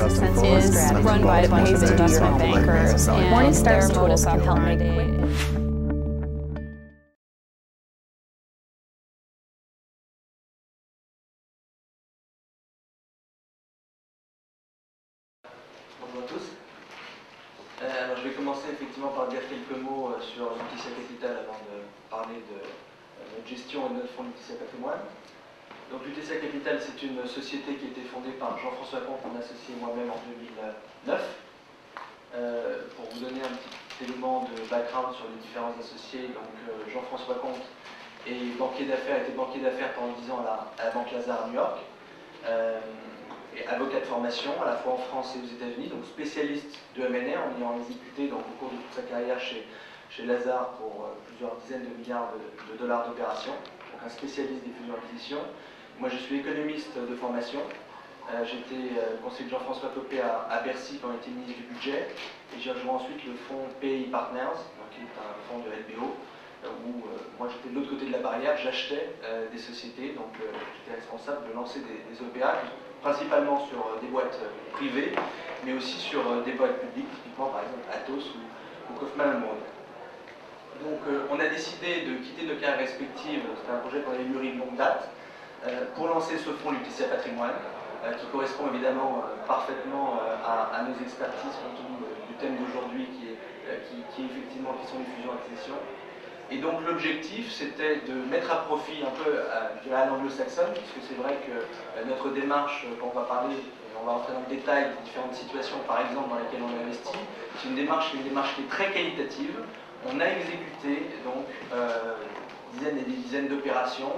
is run by a bunch of investment bankers, and Morningstar's tools can help make quick. Bonjour à tous. Alors je vais commencer effectivement par dire quelques mots sur Laetitia Capital avant de parler de notre gestion et de notre fonds Laetitia Patrimoine. Donc Laetitia Capital, c'est une société qui a été fondée par Jean-François Comte, mon associé et moi-même en 2009. Pour vous donner un petit élément de background sur les différents associés, donc Jean-François Comte est banquier d'affaires, était banquier d'affaires pendant 10 ans à la Banque Lazare à New York. Et avocat de formation à la fois en France et aux États-Unis, donc spécialiste de M&A en ayant exécuté donc, au cours de toute sa carrière chez Lazare pour plusieurs dizaines de milliards de dollars d'opérations, donc un spécialiste des fusions-acquisitions. Moi je suis économiste de formation, j'étais conseiller de Jean-François Copé à Bercy quand il était ministre du budget, et j'ai rejoint ensuite le fonds PI Partners, donc, qui est un fonds de LBO, où moi j'étais de l'autre côté de la barrière, j'achetais des sociétés, donc j'étais responsable de lancer des OPA, principalement sur des boîtes privées, mais aussi sur des boîtes publiques, typiquement par exemple Atos ou Kaufmann Monde. Donc on a décidé de quitter nos carrières respectives, c'était un projet qu'on avait mûri de longue date, pour lancer ce fonds Laetitia Patrimoine, qui correspond évidemment parfaitement à nos expertises compte tenu du thème d'aujourd'hui qui sont les fusions-acquisitions. Et donc l'objectif, c'était de mettre à profit un peu à l'anglo-saxonne, puisque c'est vrai que notre démarche, quand on va parler, et on va rentrer dans le détail de différentes situations, par exemple, dans lesquelles on investit, c'est une démarche qui est très qualitative. On a exécuté donc dizaines et des dizaines d'opérations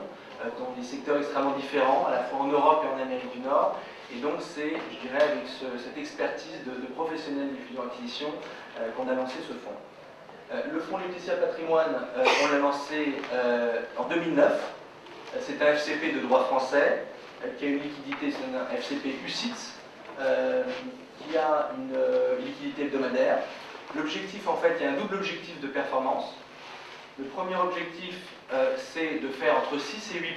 dans des secteurs extrêmement différents, à la fois en Europe et en Amérique du Nord. Et donc c'est, je dirais, avec cette expertise de professionnels des fusions-acquisitions qu'on a lancé ce fonds. Le fonds Laetitia Patrimoine, on l'a lancé en 2009. C'est un FCP de droit français qui a une liquidité, c'est un FCP UCITS, qui a une liquidité hebdomadaire. L'objectif, en fait, il y a un double objectif de performance. Le premier objectif, c'est de faire entre 6 et 8%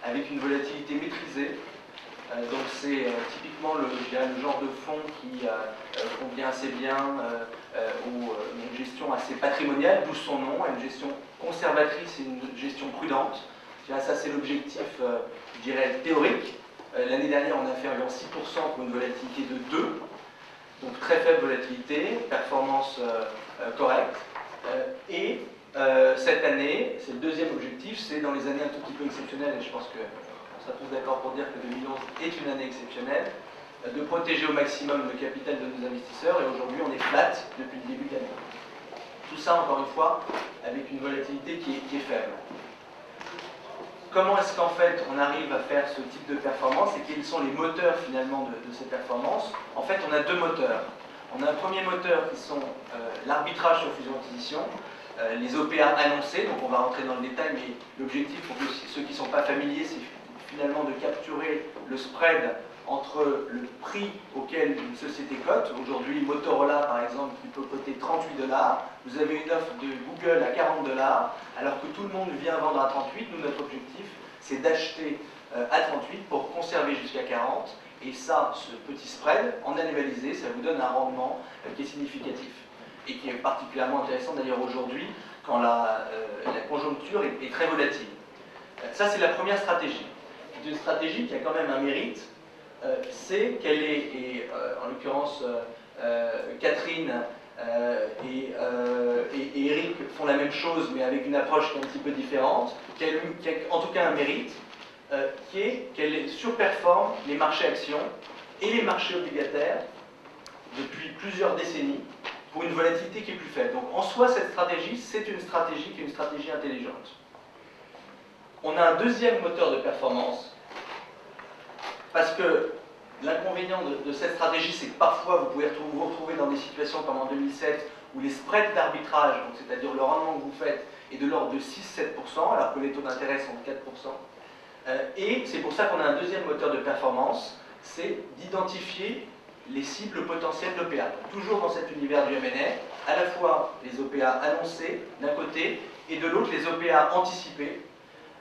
avec une volatilité maîtrisée. Donc c'est typiquement le genre de fonds qui convient assez bien à une gestion assez patrimoniale, d'où son nom, à une gestion conservatrice et une gestion prudente. Ça c'est l'objectif, je dirais, théorique. L'année dernière on a fait environ 6% pour une volatilité de 2, donc très faible volatilité, performance correcte. Cette année, c'est le deuxième objectif, c'est dans les années un tout petit peu exceptionnelles, et je pense que on sera tous d'accord pour dire que 2011 est une année exceptionnelle, de protéger au maximum le capital de nos investisseurs, et aujourd'hui on est flat depuis le début de l'année. Tout ça, encore une fois, avec une volatilité qui est faible. Comment est-ce qu'en fait on arrive à faire ce type de performance, et quels sont les moteurs finalement de ces performances? En fait, on a deux moteurs. On a un premier moteur qui sont l'arbitrage sur fusion-acquisition, les OPA annoncés, donc on va rentrer dans le détail, mais l'objectif pour ceux qui ne sont pas familiers, c'est finalement de capturer le spread entre le prix auquel une société cote. Aujourd'hui, Motorola, par exemple, qui peut coter 38 $, vous avez une offre de Google à 40 $, alors que tout le monde vient vendre à 38. Nous, notre objectif, c'est d'acheter à 38 pour conserver jusqu'à 40. Et ça, ce petit spread, en annualisé, ça vous donne un rendement qui est significatif. Et qui est particulièrement intéressant d'ailleurs aujourd'hui, quand la conjoncture est très volatile. Ça, c'est la première stratégie. C'est une stratégie qui a quand même un mérite, c'est qu'elle est, et en l'occurrence Catherine et Eric font la même chose, mais avec une approche qui est un petit peu différente, qui a en tout cas un mérite, qui est qu'elle surperforme les marchés actions et les marchés obligataires depuis plusieurs décennies, pour une volatilité qui est plus faible. Donc en soi, cette stratégie, c'est une stratégie qui est une stratégie intelligente. On a un deuxième moteur de performance, parce que l'inconvénient de cette stratégie, c'est que parfois vous pouvez vous retrouver dans des situations comme en 2007, où les spreads d'arbitrage, c'est-à-dire le rendement que vous faites, est de l'ordre de 6-7%, alors que les taux d'intérêt sont de 4%. Et c'est pour ça qu'on a un deuxième moteur de performance, c'est d'identifier les cibles potentielles d'OPA. Toujours dans cet univers du M&A, à la fois les OPA annoncés d'un côté, et de l'autre les OPA anticipés,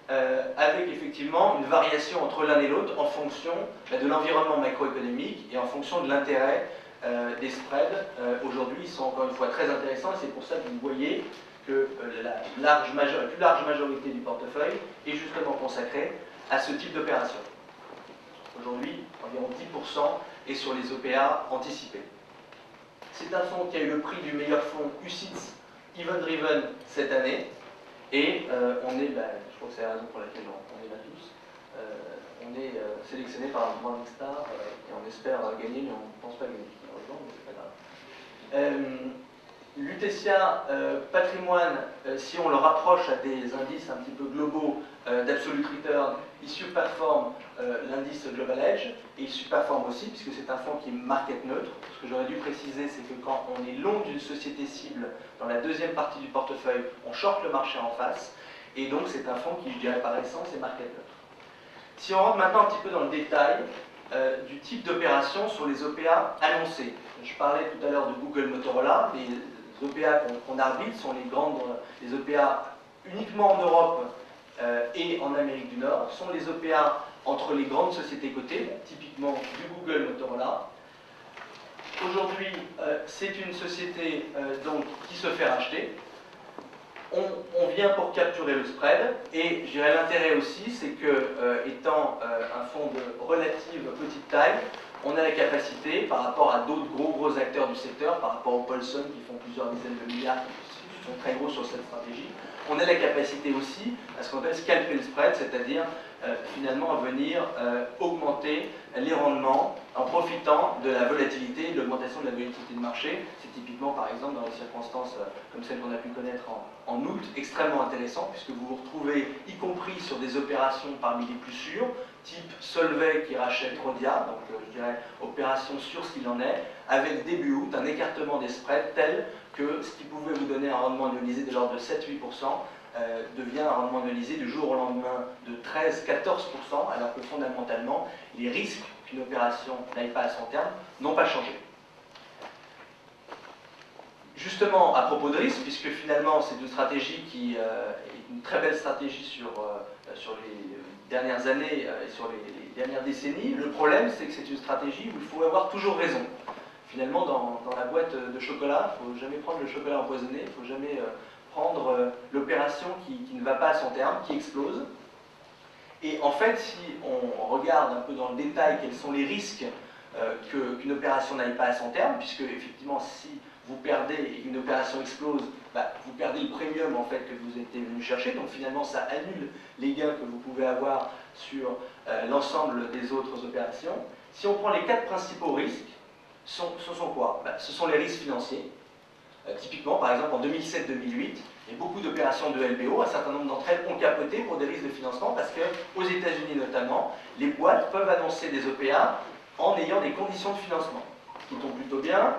avec effectivement une variation entre l'un et l'autre en fonction de l'environnement macroéconomique et en fonction de l'intérêt des spreads. Aujourd'hui, ils sont encore une fois très intéressants et c'est pour ça que vous voyez que la plus large majorité du portefeuille est justement consacrée à ce type d'opération. Aujourd'hui, environ 10% est sur les OPA anticipés. C'est un fonds qui a eu le prix du meilleur fonds UCITS Event Driven cette année. Et on est, je crois que c'est la raison pour laquelle on est là tous, on est sélectionné par Morningstar et on espère gagner, mais on ne pense pas gagner, malheureusement, mais c'est pas grave. L'UTSIA patrimoine, si on le rapproche à des indices un petit peu globaux d'absolute return, il surperforme l'indice Global Edge et il surperforme aussi puisque c'est un fonds qui est market neutre. Ce que j'aurais dû préciser, c'est que quand on est long d'une société cible dans la deuxième partie du portefeuille, on short le marché en face et donc c'est un fonds qui, je dirais par essence, est market neutre. Si on rentre maintenant un petit peu dans le détail du type d'opération sur les OPA annoncés. Je parlais tout à l'heure de Google Motorola, les OPA qu'on arbitre sont les OPA uniquement en Europe et en Amérique du Nord, sont les OPA entre les grandes sociétés cotées, typiquement du Google Motorola. Aujourd'hui, c'est une société donc, qui se fait racheter. On vient pour capturer le spread, et je dirais l'intérêt aussi, c'est que, étant un fonds de relative petite taille, on a la capacité, par rapport à d'autres gros acteurs du secteur, par rapport aux Paulson qui font plusieurs dizaines de milliards, qui sont très gros sur cette stratégie, on a la capacité aussi à ce qu'on appelle scalper le spread, c'est-à-dire finalement à venir augmenter les rendements en profitant de la volatilité, de l'augmentation de la volatilité de marché. C'est typiquement, par exemple, dans les circonstances comme celles qu'on a pu connaître en août, extrêmement intéressant, puisque vous vous retrouvez, y compris sur des opérations parmi les plus sûres, type Solvay qui rachète Rhodia, donc je dirais opération sûre ce qu'il en est, avec début août un écartement des spreads tel que ce qui pouvait vous donner un rendement annualisé de l'ordre de 7-8% devient un rendement annualisé du jour au lendemain de 13-14%, alors que fondamentalement, les risques qu'une opération n'aille pas à son terme n'ont pas changé. Justement, à propos de risque, puisque finalement c'est une stratégie qui est une très belle stratégie sur les dernières années et sur les dernières décennies, le problème c'est que c'est une stratégie où il faut avoir toujours raison. Finalement, dans la boîte de chocolat, il ne faut jamais prendre le chocolat empoisonné, il ne faut jamais prendre l'opération qui ne va pas à son terme, qui explose. Et en fait, si on regarde un peu dans le détail quels sont les risques qu'une opération n'aille pas à son terme, puisque effectivement, si vous perdez et qu'une opération explose, vous perdez le premium en fait que vous étiez venu chercher, donc finalement ça annule les gains que vous pouvez avoir sur l'ensemble des autres opérations. Si on prend les 4 principaux risques, ce sont quoi? Ce sont les risques financiers. Typiquement, par exemple, en 2007-2008, il y a beaucoup d'opérations de LBO, un certain nombre d'entre elles ont capoté pour des risques de financement parce qu'aux États-Unis notamment, les boîtes peuvent annoncer des OPA en ayant des conditions de financement qui tombent plutôt bien.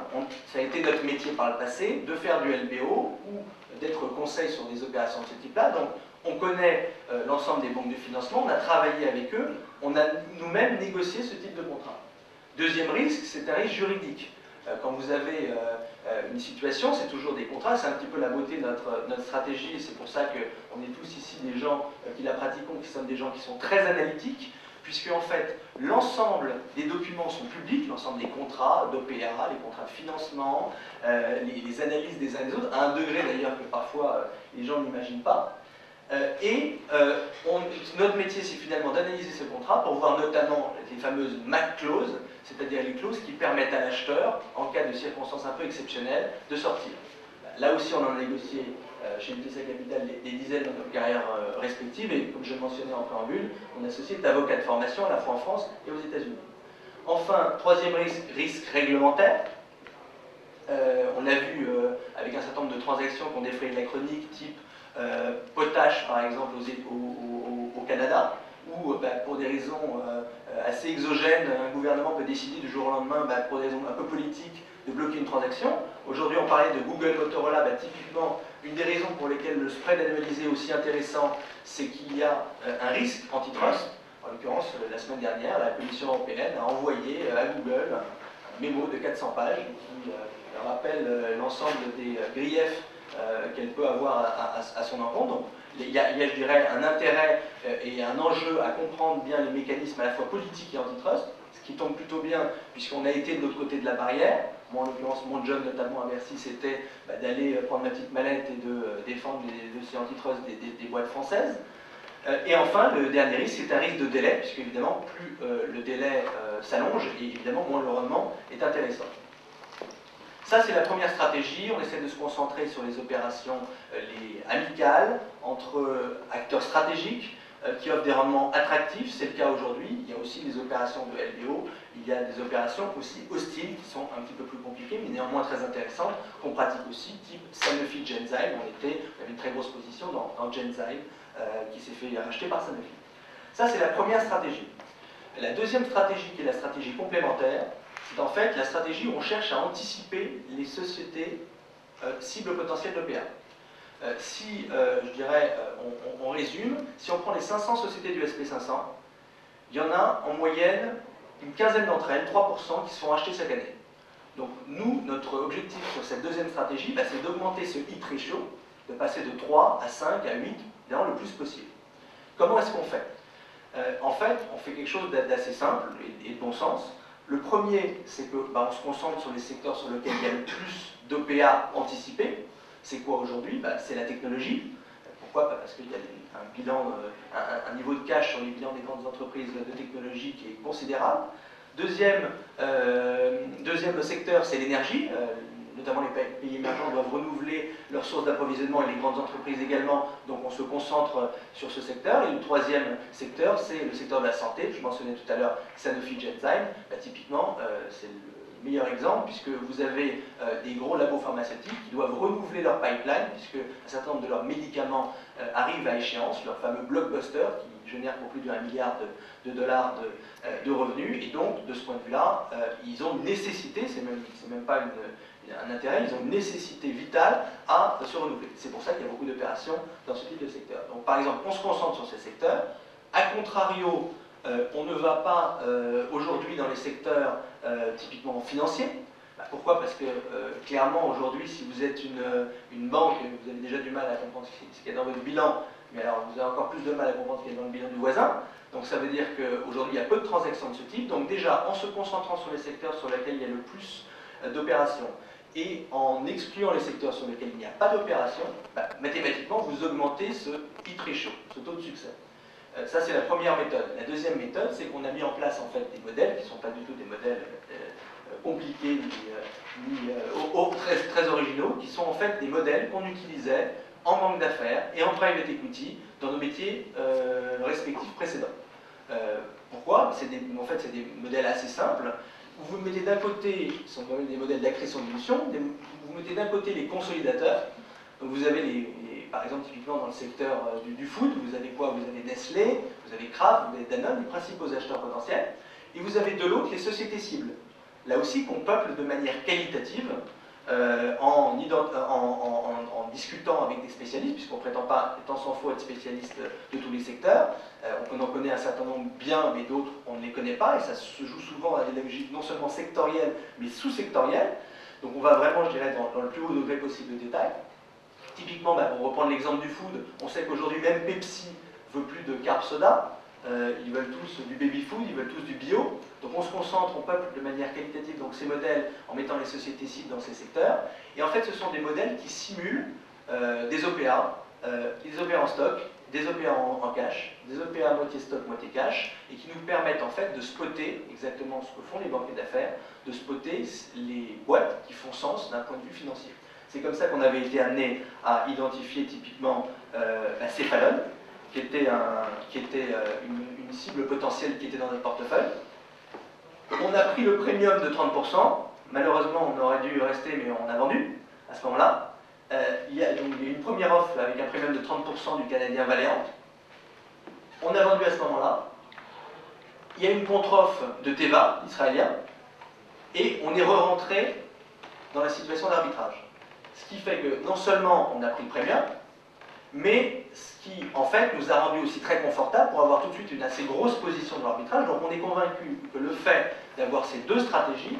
Ça a été notre métier par le passé de faire du LBO ou d'être conseil sur des opérations de ce type-là. Donc, on connaît l'ensemble des banques de financement, on a travaillé avec eux, on a nous-mêmes négocié ce type de contrat. Deuxième risque, c'est un risque juridique. Quand vous avez une situation, c'est toujours des contrats, c'est un petit peu la beauté de notre stratégie, et c'est pour ça qu'on est tous ici des gens qui la pratiquons, qui sommes des gens qui sont très analytiques, puisque en fait, l'ensemble des documents sont publics, l'ensemble des contrats d'OPA, les contrats de financement, les analyses des uns et des autres, à un degré d'ailleurs que parfois les gens n'imaginent pas. Notre métier, c'est finalement d'analyser ces contrats pour voir notamment les fameuses MAC clauses, c'est-à-dire les clauses qui permettent à l'acheteur, en cas de circonstances un peu exceptionnelles, de sortir. Là aussi, on en a négocié chez UTSIA Capital des dizaines dans nos carrières respectives, et comme je le mentionnais en préambule, on associe d'avocats de formation à la fois en France et aux États-Unis. Enfin, troisième risque réglementaire. On a vu avec un certain nombre de transactions qui ont défrayé la chronique, type potache par exemple au Canada, où pour des raisons assez exogènes, un gouvernement peut décider du jour au lendemain, pour des raisons un peu politiques, de bloquer une transaction. Aujourd'hui on parlait de Google Motorola, typiquement une des raisons pour lesquelles le spread annualisé est aussi intéressant, c'est qu'il y a un risque antitrust. En l'occurrence, la semaine dernière, la Commission européenne a envoyé à Google un mémo de 400 pages qui rappelle l'ensemble des griefs qu'elle peut avoir à son encontre. Donc, il y a, je dirais, un intérêt et un enjeu à comprendre bien les mécanismes à la fois politiques et antitrust, ce qui tombe plutôt bien puisqu'on a été de l'autre côté de la barrière. Moi, en l'occurrence, mon job, notamment à Bercy, c'était d'aller prendre ma petite mallette et de défendre les dossiers antitrust des boîtes françaises. Et enfin, le dernier risque, c'est un risque de délai, puisque évidemment, plus le délai s'allonge, et évidemment, moins le rendement est intéressant. Ça, c'est la première stratégie. On essaie de se concentrer sur les opérations les amicales, entre acteurs stratégiques, qui offrent des rendements attractifs. C'est le cas aujourd'hui. Il y a aussi des opérations de LBO. Il y a des opérations aussi hostiles, qui sont un petit peu plus compliquées, mais néanmoins très intéressantes, qu'on pratique aussi, type Sanofi Genzyme. On avait une très grosse position dans Genzyme, qui s'est fait racheter par Sanofi. Ça, c'est la première stratégie. La deuxième stratégie, qui est la stratégie complémentaire, c'est en fait la stratégie où on cherche à anticiper les sociétés cibles potentielles d'OPA. Si, je dirais, on résume, si on prend les 500 sociétés du SP500, il y en a en moyenne une quinzaine d'entre elles, 3%, qui se font racheter chaque année. Donc nous, notre objectif sur cette deuxième stratégie, c'est d'augmenter ce hit ratio, de passer de 3 à 5 à 8, évidemment le plus possible. Comment est-ce qu'on fait? En fait, on fait quelque chose d'assez simple et de bon sens. Le premier, c'est qu'on se concentre sur les secteurs sur lesquels il y a le plus d'OPA anticipés. C'est quoi aujourd'hui? C'est la technologie. Pourquoi? Parce qu'il y a un bilan, un niveau de cash sur les bilans des grandes entreprises de technologie qui est considérable. Deuxième secteur, c'est l'énergie. Notamment les pays émergents doivent renouveler leurs sources d'approvisionnement et les grandes entreprises également, donc on se concentre sur ce secteur. Et le troisième secteur, c'est le secteur de la santé. Je mentionnais tout à l'heure Sanofi Genzyme. Typiquement, c'est le meilleur exemple, puisque vous avez des gros labos pharmaceutiques qui doivent renouveler leur pipeline, puisque un certain nombre de leurs médicaments arrivent à échéance, leur fameux blockbuster, qui génère pour plus d'1 milliard de dollars de revenus. Et donc, de ce point de vue-là, ils ont une nécessité, c'est même pas un intérêt, ils ont une nécessité vitale à se renouveler. C'est pour ça qu'il y a beaucoup d'opérations dans ce type de secteur. Donc par exemple, on se concentre sur ces secteurs. A contrario, on ne va pas aujourd'hui dans les secteurs typiquement financiers. Pourquoi? Parce que clairement aujourd'hui, si vous êtes une banque, vous avez déjà du mal à comprendre ce qu'il y a dans votre bilan, mais alors vous avez encore plus de mal à comprendre ce qu'il y a dans le bilan du voisin. Donc ça veut dire qu'aujourd'hui, il y a peu de transactions de ce type. Donc déjà, en se concentrant sur les secteurs sur lesquels il y a le plus d'opérations, et en excluant les secteurs sur lesquels il n'y a pas d'opération, mathématiquement, vous augmentez ce hit ratio, ce taux de succès. Ça, c'est la première méthode. La deuxième méthode, c'est qu'on a mis en place en fait des modèles qui ne sont pas du tout des modèles compliqués ni très originaux, qui sont en fait des modèles qu'on utilisait en banque d'affaires et en private equity dans nos métiers respectifs précédents. Pourquoi? En fait, c'est des modèles assez simples. Vous mettez d'un côté, ce sont quand même des modèles d'accrétion-dilution, vous mettez d'un côté les consolidateurs, donc vous avez par exemple typiquement dans le secteur du food, vous avez quoi? Vous avez Nestlé, vous avez Kraft, vous avez Danone, les principaux acheteurs potentiels, et vous avez de l'autre les sociétés cibles, là aussi qu'on peuple de manière qualitative, en discutant avec des spécialistes, puisqu'on ne prétend pas, tant s'en faut, être spécialiste de tous les secteurs. On en connaît un certain nombre bien, mais d'autres on ne les connaît pas, et ça se joue souvent à des logiques non seulement sectorielles, mais sous-sectorielles. Donc on va vraiment, je dirais, dans le plus haut degré possible de détail. Typiquement, pour reprendre l'exemple du food, on sait qu'aujourd'hui même Pepsi veut plus de carb soda. Ils veulent tous du baby food, ils veulent tous du bio. Donc on se concentre, on peuple de manière qualitative donc ces modèles en mettant les sociétés cibles dans ces secteurs. Et en fait, ce sont des modèles qui simulent des OPA en stock, des OPA en cash, des OPA moitié stock, moitié cash, et qui nous permettent en fait de spotter exactement ce que font les banquiers d'affaires, de spotter les boîtes qui font sens d'un point de vue financier. C'est comme ça qu'on avait été amené à identifier typiquement Cephalon, qui était une cible potentielle qui était dans notre portefeuille. On a pris le premium de 30%, malheureusement on aurait dû rester mais on a vendu à ce moment-là. Il y a une première offre avec un premium de 30% du Canadien Valeant. On a vendu à ce moment-là. Il y a une contre-offre de Teva, israélien, et on est re-rentré dans la situation d'arbitrage. Ce qui fait que non seulement on a pris le premium, mais ce qui, en fait, nous a rendu aussi très confortable pour avoir tout de suite une assez grosse position dans l'arbitrage. Donc on est convaincu que le fait d'avoir ces deux stratégies,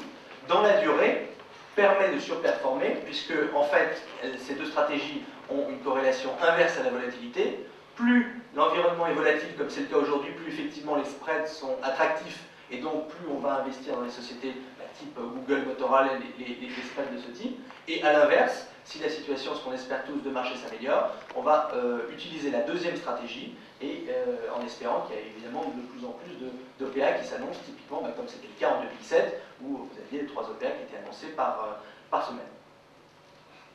dans la durée, permet de surperformer, puisque en fait, ces deux stratégies ont une corrélation inverse à la volatilité. Plus l'environnement est volatile, comme c'est le cas aujourd'hui, plus effectivement les spreads sont attractifs, et donc plus on va investir dans les sociétés type Google, Motorola, les spreads de ce type. Et à l'inverse, si la situation, ce qu'on espère tous, de marché s'améliore, on va utiliser la deuxième stratégie, et en espérant qu'il y ait évidemment de plus en plus d'OPA qui s'annoncent, typiquement comme c'était le cas en 2007, où vous aviez les 3 OPA qui étaient annoncés par semaine.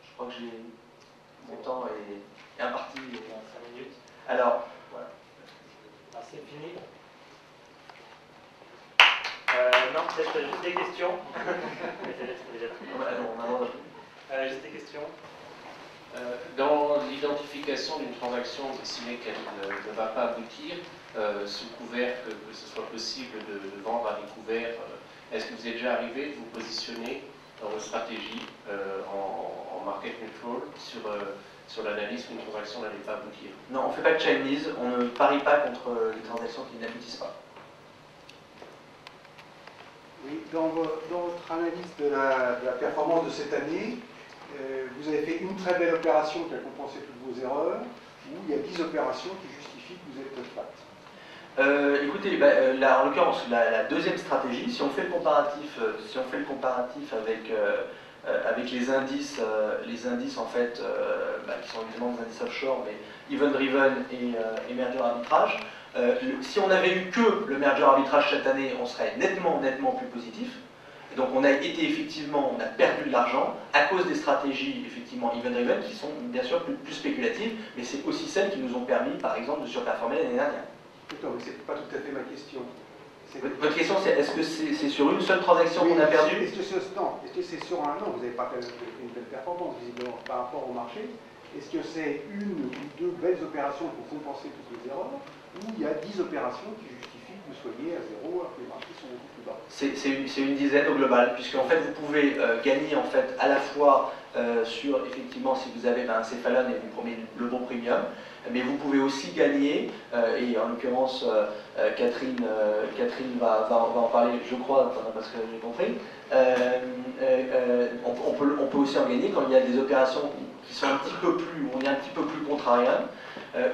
Je crois que mon temps est imparti. 5 minutes. Alors, voilà. Ah, c'est fini. Non, peut-être juste des questions. Juste des questions. Dans l'identification d'une transaction destinée qu'elle ne va pas aboutir, sous couvert que ce soit possible de vendre à découvert, est-ce que vous êtes déjà arrivé de vous positionner dans votre stratégie en market neutral sur l'analyse qu'une transaction n'allait pas aboutir? Non, on ne fait pas de Chinese, on ne parie pas contre les transactions qui n'aboutissent pas. Oui, dans votre analyse de la performance de cette année, vous avez fait une très belle opération qui a compensé toutes vos erreurs, ou il y a 10 opérations qui justifient que vous êtes fat. Écoutez, en l'occurrence, la deuxième stratégie, si on fait le comparatif, avec les indices en fait, qui sont évidemment des indices offshore, mais event driven et merger arbitrage, si on avait eu que le merger arbitrage cette année, on serait nettement plus positif. Et donc on a perdu de l'argent à cause des stratégies effectivement event driven qui sont bien sûr plus spéculatives, mais c'est aussi celles qui nous ont permis par exemple de surperformer l'année dernière. Non, mais c'est pas tout à fait ma question. Votre question c'est est-ce que c'est sur une seule transaction qu'on a perdu? Est-ce que c'est sur un an? Vous n'avez pas fait une belle performance visiblement par rapport au marché. Est-ce que c'est une ou deux belles opérations pour compenser toutes les erreurs, ou il y a 10 opérations qui justifient que vous soyez à zéro alors que les marchés sont beaucoup plus bas? C'est une dizaine au global, puisque en fait vous pouvez gagner en fait à la fois sur effectivement si vous avez un céphalon et vous prenez le bon premium, mais vous pouvez aussi gagner, et en l'occurrence Catherine va en parler, je crois, parce que j'ai compris, on peut aussi en gagner quand il y a des opérations qui sont un petit peu plus, où on est un petit peu plus contrariant,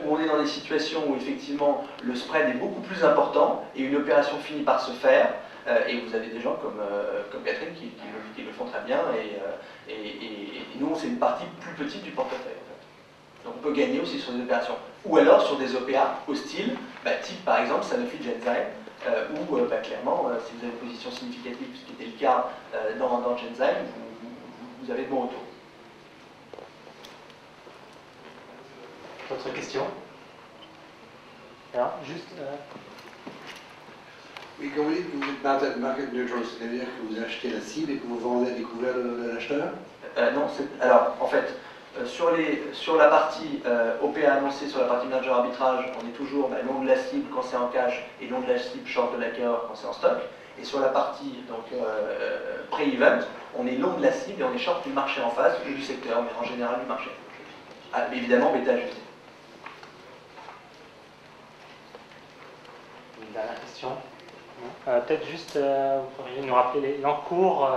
où on est dans des situations où effectivement le spread est beaucoup plus important et une opération finit par se faire, et vous avez des gens comme Catherine qui le font très bien, et nous c'est une partie plus petite du portefeuille. Donc on peut gagner aussi sur des opérations. Ou alors sur des OPA hostiles, type par exemple Sanofi Genzyme, où clairement, si vous avez une position significative, ce qui était le cas dans Genzyme, vous avez de bons retours. D'autres questions? Alors, juste... Oui, quand vous dites que vous êtes market neutral, c'est-à-dire que vous achetez la cible et que vous vendez à découvert de l'acheteur? Non, alors en fait, sur la partie OPA annoncée, sur la partie merger arbitrage, on est toujours long de la cible quand c'est en cash et long de la cible short de l'acquéreur quand c'est en stock. Et sur la partie pré-event, on est long de la cible et on est short du marché en face ou du secteur, mais en général du marché. Évidemment, bêta ajusté. Une dernière question. Peut-être juste, vous pourriez nous rappeler l'encours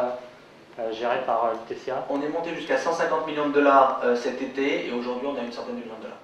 géré par TCA? On est monté jusqu'à 150 millions de dollars cet été et aujourd'hui on a une centaine de millions de dollars.